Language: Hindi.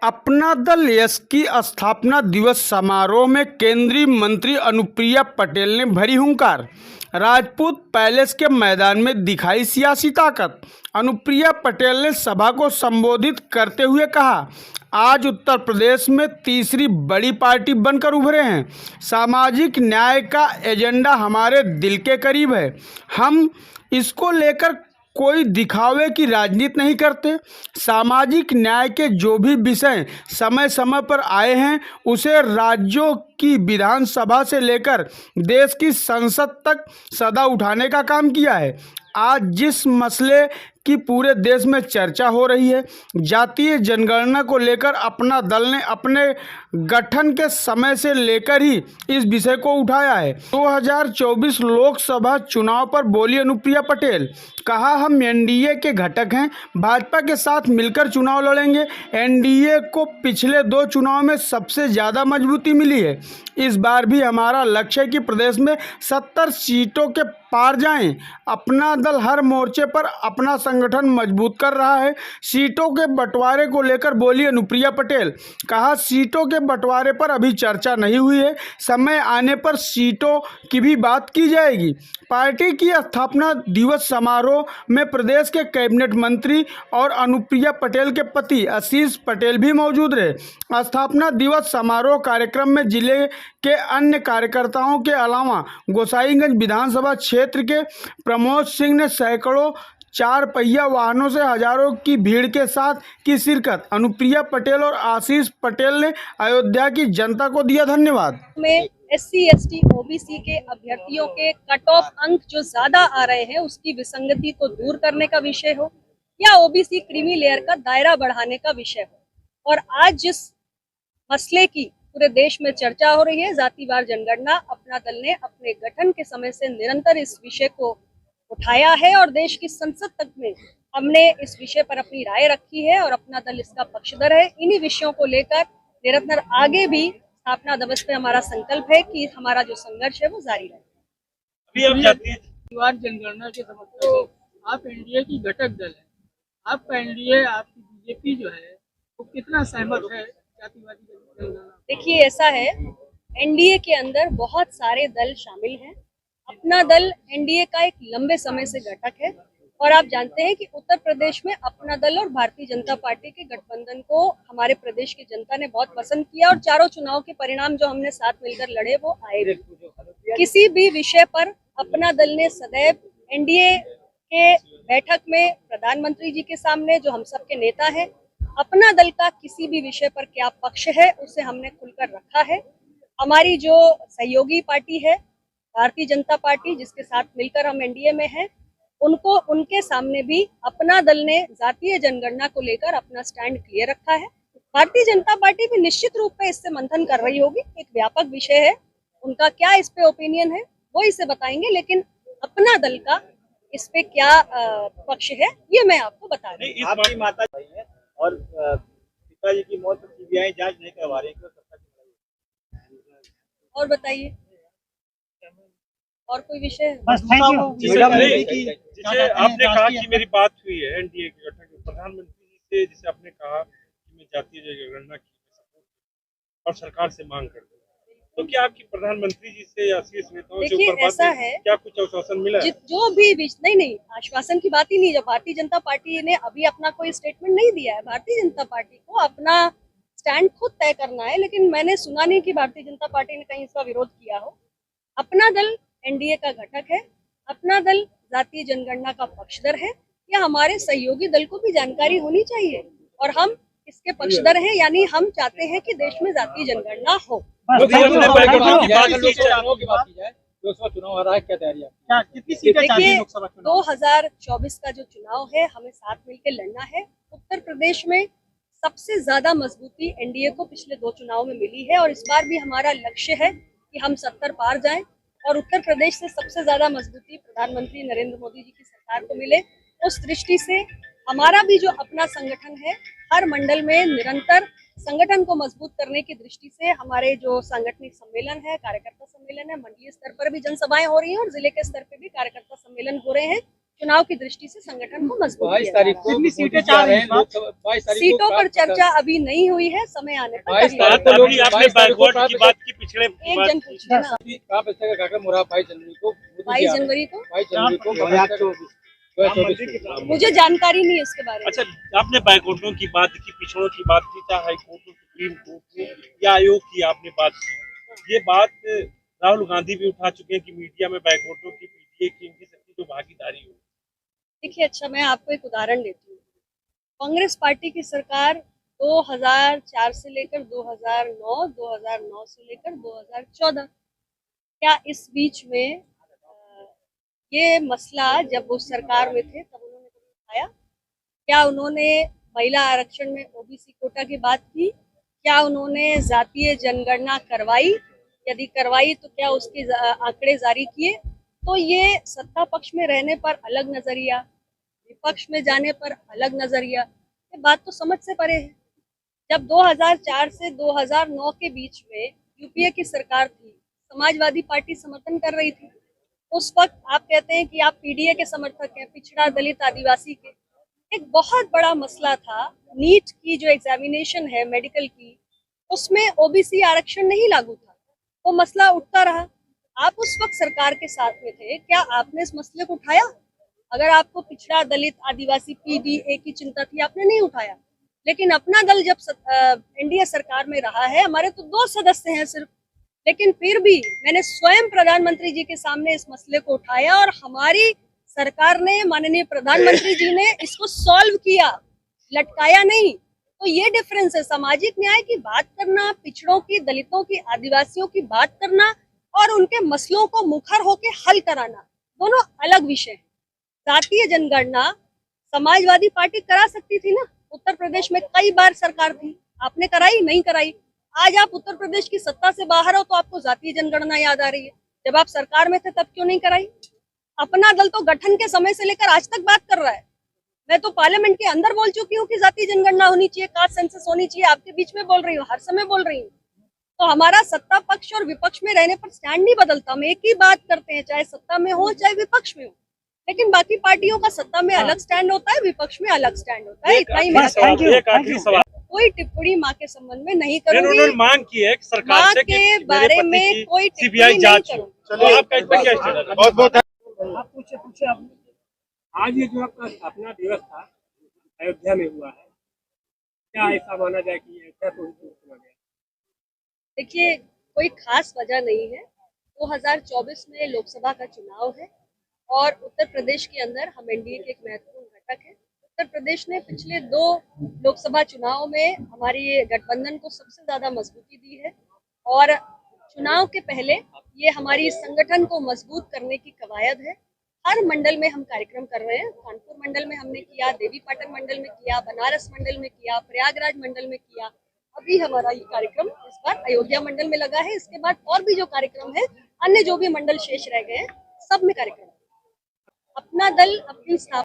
अपना दल यश की स्थापना दिवस समारोह में केंद्रीय मंत्री अनुप्रिया पटेल ने भरी हुंकार। राजपूत पैलेस के मैदान में दिखाई सियासी ताकत। अनुप्रिया पटेल ने सभा को संबोधित करते हुए कहा, आज उत्तर प्रदेश में तीसरी बड़ी पार्टी बनकर उभरे हैं। सामाजिक न्याय का एजेंडा हमारे दिल के करीब है। हम इसको लेकर कोई दिखावे की राजनीति नहीं करते। सामाजिक न्याय के जो भी विषय समय समय पर आए हैं उसे राज्यों की विधानसभा से लेकर देश की संसद तक सदा उठाने का काम किया है। आज जिस मसले की पूरे देश में चर्चा हो रही है, जातीय जनगणना को लेकर अपना दल ने अपने गठन के समय से लेकर ही इस विषय को उठाया है। 2024 लोकसभा चुनाव पर बोली अनुप्रिया पटेल, कहा हम एनडीए के घटक हैं, भाजपा के साथ मिलकर चुनाव लड़ेंगे। एनडीए को पिछले 2 चुनाव में सबसे ज़्यादा मजबूती मिली है। इस बार भी हमारा लक्ष्य है कि प्रदेश में 70 सीटों के पार जाएं। अपना दल हर मोर्चे पर अपना संगठन मजबूत कर रहा है। सीटों के बंटवारे को लेकर बोली अनुप्रिया पटेल, कहा सीटों के बंटवारे पर अभी चर्चा नहीं हुई है, समय आने पर सीटों की भी बात की जाएगी। पार्टी की स्थापना दिवस समारोह में प्रदेश के कैबिनेट मंत्री और अनुप्रिया पटेल के पति आशीष पटेल भी मौजूद रहे। स्थापना दिवस समारोह कार्यक्रम में जिले के अन्य कार्यकर्ताओं के अलावा गोसाईगंज विधानसभा क्षेत्र के प्रमोद सिंह ने सैकड़ों 4 पहिया वाहनों से हजारों की भीड़ के साथ की शिरकत। अनुप्रिया पटेल और आशीष पटेल ने अयोध्या की जनता को दिया धन्यवाद। में SC, ST, OBC के अभ्यर्थियों के कट ऑफ अंक जो ज्यादा आ रहे हैं उसकी विसंगति को दूर करने का विषय हो या OBC क्रीमी लेयर का दायरा बढ़ाने का विषय हो। और आज जिस मसले की पूरे देश में चर्चा हो रही है, जातिवार जनगणना, अपना दल ने अपने गठन के समय से निरंतर इस विषय को उठाया है और देश की संसद तक में हमने इस विषय पर अपनी राय रखी है और अपना दल इसका पक्षधर है। इन्हीं विषयों को लेकर निरंतर आगे भी स्थापना दिवस पे हमारा संकल्प है कि हमारा जो संघर्ष है वो जारी रहे। अभी जातिवार जनगणना के समर्थन में आप एनडीए की घटक दल है, आपका एनडीए, आपकी बीजेपी जो है वो कितना सहमत है जातिवादी जनगणना? देखिए, ऐसा है, एनडीए के अंदर बहुत सारे दल शामिल हैं। अपना दल एनडीए का एक लंबे समय से घटक है और आप जानते हैं कि उत्तर प्रदेश में अपना दल और भारतीय जनता पार्टी के गठबंधन को हमारे प्रदेश की जनता ने बहुत पसंद किया और चारों चुनाव के परिणाम जो हमने साथ मिलकर लड़े वो आए भी। किसी भी विषय पर अपना दल ने सदैव एनडीए के बैठक में प्रधानमंत्री जी के सामने, जो हम सबके नेता हैं, अपना दल का किसी भी विषय पर क्या पक्ष है उसे हमने खुलकर रखा है। हमारी जो सहयोगी पार्टी है भारतीय जनता पार्टी, जिसके साथ मिलकर हम एनडीए में हैं, उनको उनके सामने भी अपना दल ने जातीय जनगणना को लेकर अपना स्टैंड क्लियर रखा है। भारतीय जनता पार्टी भी निश्चित रूप में इससे मंथन कर रही होगी। एक व्यापक विषय है, उनका क्या इस पे ओपिनियन है वो इसे बताएंगे, लेकिन अपना दल का इस पे क्या पक्ष है ये मैं आपको बता रही हूँ। आपकी माता है और पिताजी की मौत पर सीबीआई जांच नहीं करवा रही, और बताइए, और कोई विषय है? जिसे आपने कहा कि मेरी बात हुई है एनडीए के गठन प्रधानमंत्री जी से, जिसे आपने कहा कि मैं जातीय जनगणना की सपोर्ट और सरकार से मांग कर दूं, तो क्या आपकी प्रधानमंत्री जी से या शीर्ष नेताओं से ऊपर ऐसा है, क्या कुछ आश्वासन मिला है? जो भी नहीं, आश्वासन की बात ही नहीं। जब भारतीय जनता पार्टी ने अभी अपना कोई स्टेटमेंट नहीं दिया है, भारतीय जनता पार्टी को अपना स्टैंड खुद तय करना है, लेकिन मैंने सुना नहीं कि भारतीय जनता पार्टी ने कहीं इसका विरोध किया हो। अपना दल एनडीए का घटक है, अपना दल जातीय जनगणना का पक्षधर है, या हमारे सहयोगी दल को भी जानकारी होनी चाहिए और हम इसके पक्षधर हैं, यानी हम चाहते हैं कि देश में जातीय जनगणना हो। लोकसभा चुनाव आ रहा है, क्या तैयारी है? कितनी सीटें चाहिए लोकसभा चुनाव? 2024 का जो चुनाव है हमें साथ मिलकर लड़ना है। उत्तर प्रदेश में सबसे ज्यादा मजबूती एनडीए को पिछले 2 चुनाव में मिली है और इस बार भी हमारा लक्ष्य है कि हम 70 पार जाएं और उत्तर प्रदेश से सबसे ज्यादा मजबूती प्रधानमंत्री नरेंद्र मोदी जी की सरकार को मिले। उस दृष्टि से हमारा भी जो अपना संगठन है, हर मंडल में निरंतर संगठन को मजबूत करने की दृष्टि से हमारे जो सांगठनिक सम्मेलन है, कार्यकर्ता सम्मेलन है, मंडलीय स्तर पर भी जनसभाएं हो रही हैं और जिले के स्तर पर भी कार्यकर्ता सम्मेलन हो रहे हैं। चुनाव की दृष्टि से संगठन को मजबूत 22 किया तारीख जाएगा। को कितनी मोदी सीटें जी चाह आ रहे रही हैं हैं? लोकसभा 22 तारीख को सीटों पर प्राप्त चर्चा अभी नहीं हुई है, समय आने पर 22 कर तारीख लेंगे। को लोग अभी आपने 22 तारीख को बैकवर्ड प्राप्त की बात की, पिछड़े की एक बात जन की। पूछिए ना, कहाँ पे का कार्यक्रम हो रहा है 22 जनवरी को मोदी जी 22 आ रहे हैं। जनवरी को 22 जनवरी को 2024 मुझे जानकारी नहीं है उसके बारे में। अच्छा, आपने बैकवर्डों की बात की, पिछड़ों की बात की, चाहे हाईकोर्ट हो, सुप्रीम कोर्ट हो या आयोग की आपने बात की, ये बात राहुल गांधी भी उठा चुके हैं कि मीडिया में बैकवर्डों की, पीटीए की, इनकी सबकी जो भागीदारी हो। देखिए, अच्छा मैं आपको एक उदाहरण देती हूँ। कांग्रेस पार्टी की सरकार 2004 से लेकर 2009, 2009 से लेकर 2014, क्या इस बीच में ये मसला जब वो सरकार में थे तब उन्होंने कभी उठाया? क्या उन्होंने महिला आरक्षण में ओबीसी कोटा की बात की? क्या उन्होंने जातीय जनगणना करवाई? यदि करवाई तो क्या उसके आंकड़े जारी किए? तो ये सत्ता पक्ष में रहने पर अलग नजरिया, विपक्ष में जाने पर अलग नजरिया, ये बात तो समझ से परे है। जब 2004 से 2009 के बीच में यूपीए की सरकार थी, समाजवादी पार्टी समर्थन कर रही थी। उस वक्त आप कहते हैं कि आप पीडीए के समर्थक हैं, पिछड़ा दलित आदिवासी के। एक बहुत बड़ा मसला था, नीट की जो एग्जामिनेशन है मेडिकल की, उसमें ओबीसी आरक्षण नहीं लागू था, वो मसला उठता रहा। आप उस वक्त सरकार के साथ में थे, क्या आपने इस मसले को उठाया? अगर आपको पिछड़ा दलित आदिवासी पीडीए की चिंता थी, आपने नहीं उठाया। लेकिन अपना दल जब एनडीए सरकार में रहा है, हमारे तो 2 सदस्य हैं सिर्फ, लेकिन फिर भी मैंने स्वयं प्रधानमंत्री जी के सामने इस मसले को उठाया और हमारी सरकार ने, माननीय प्रधानमंत्री जी ने इसको सॉल्व किया, लटकाया नहीं। तो ये डिफरेंस है, सामाजिक न्याय की बात करना, पिछड़ों की, दलितों की, आदिवासियों की बात करना और उनके मसलों को मुखर होके हल कराना, दोनों अलग विषय हैं। जातीय जनगणना समाजवादी पार्टी करा सकती थी ना, उत्तर प्रदेश में कई बार सरकार थी, आपने कराई? नहीं कराई। आज आप उत्तर प्रदेश की सत्ता से बाहर हो तो आपको जातीय जनगणना याद आ रही है, जब आप सरकार में थे तब क्यों नहीं कराई? अपना दल तो गठन के समय से लेकर आज तक बात कर रहा है। मैं तो पार्लियामेंट के अंदर बोल चुकी हूँ कि जातीय जनगणना होनी चाहिए, कास्ट सेंसस होनी चाहिए, आपके बीच में बोल रही हूँ, हर समय बोल रही हूँ। तो हमारा सत्ता पक्ष और विपक्ष में रहने पर स्टैंड नहीं बदलता, हम एक ही बात करते हैं, चाहे सत्ता में हो चाहे विपक्ष में हो। लेकिन बाकी पार्टियों का सत्ता में अलग स्टैंड होता है, विपक्ष में अलग स्टैंड होता है। इतना ही मेरा एक आखिरी सवाल, कोई टिप्पणी माँ के संबंध में नहीं उन्होंने करूंगी, मांग की है सरकार माँ से कि के मेरे बारे पति में की कोई सीबीआई टिप्पणी नहीं जांच हो। करूंगी। तो आपका इसमें क्या स्टैंड है? बहुत बहुत आप पूछे आपने। आज ये जो आपका स्थापना दिवस था अयोध्या में हुआ है, क्या ऐसा माना जाए कि ऐसा तो हुआ गया? देखिए, कोई खास वजह नहीं है। 2024 में लोकसभा का चुनाव है और उत्तर प्रदेश के अंदर हम एनडीए के एक महत्वपूर्ण घटक है। उत्तर प्रदेश ने पिछले 2 लोकसभा चुनाव में हमारी गठबंधन को सबसे ज्यादा मजबूती दी है और चुनाव के पहले ये हमारी संगठन को मजबूत करने की कवायद है। हर मंडल में हम कार्यक्रम कर रहे हैं। कानपुर मंडल में हमने किया, देवीपाटन मंडल में किया, बनारस मंडल में किया, प्रयागराज मंडल में किया। अभी हमारा ये कार्यक्रम इस बार अयोध्या मंडल में लगा है। इसके बाद और भी जो कार्यक्रम है, अन्य जो भी मंडल शेष रह गए हैं, सब में कार्यक्रम। अपना दल अपनी स्थापना